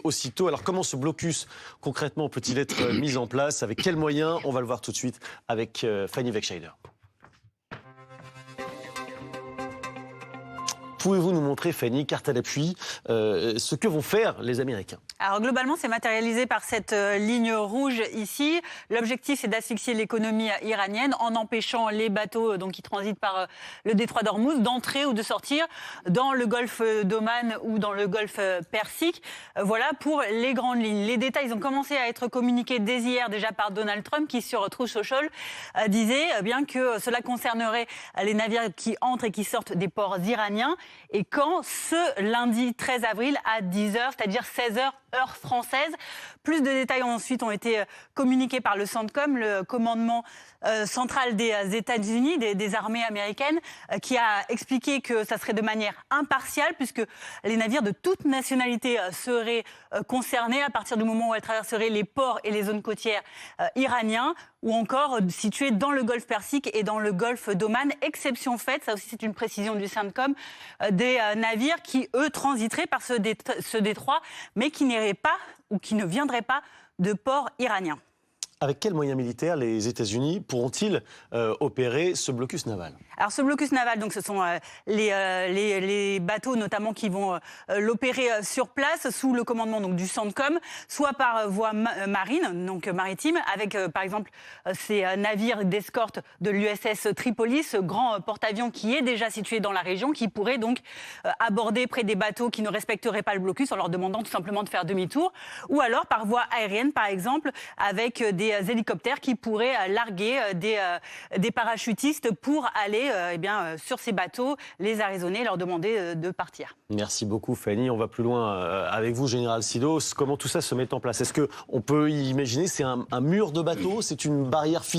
aussitôt. Alors comment ce blocus concrètement peut-il être mis en place? Avec quels moyens? On va le voir tout de suite avec Fanny Wegscheider. Pouvez-vous nous montrer, Fanny, carte à l'appui, ce que vont faire les Américains? Alors globalement, c'est matérialisé par cette ligne rouge ici. L'objectif, c'est d'asphyxier l'économie iranienne en empêchant les bateaux qui transitent par le détroit d'Ormuz d'entrer ou de sortir dans le golfe d'Oman ou dans le golfe Persique. Voilà pour les grandes lignes. Les détails ont commencé à être communiqués dès hier déjà par Donald Trump qui sur Truth Social disait bien que cela concernerait les navires qui entrent et qui sortent des ports iraniens. Et quand ce lundi 13 avril à 10h, c'est-à-dire 16h, heure française. Plus de détails ensuite ont été communiqués par le CENTCOM, le commandement central des États-Unis, des armées américaines, qui a expliqué que ça serait de manière impartiale puisque les navires de toute nationalité seraient concernés à partir du moment où elles traverseraient les ports et les zones côtières iraniens ou encore situés dans le golfe Persique et dans le golfe d'Oman. Exception faite, ça aussi c'est une précision du CENTCOM, des navires qui, eux, transiteraient par ce détroit, mais qui n'iraient pas ou qui ne viendraient pas de ports iraniens. Avec quels moyens militaires les États-Unis pourront-ils opérer ce blocus naval? Alors ce blocus naval, donc, ce sont les bateaux notamment qui vont l'opérer sur place sous le commandement donc, du CENTCOM, soit par voie marine, donc maritime, avec par exemple ces navires d'escorte de l'USS Tripoli, ce grand porte-avions qui est déjà situé dans la région, qui pourrait donc aborder près des bateaux qui ne respecteraient pas le blocus en leur demandant tout simplement de faire demi-tour, ou alors par voie aérienne par exemple, avec des hélicoptères qui pourraient larguer des parachutistes pour aller sur ces bateaux, les arraisonner, leur demander de partir. Merci beaucoup, Fanny. On va plus loin avec vous, Général Sidos. Comment tout ça se met en place? Est-ce qu'on peut imaginer c'est un mur de bateaux? C'est une barrière physique?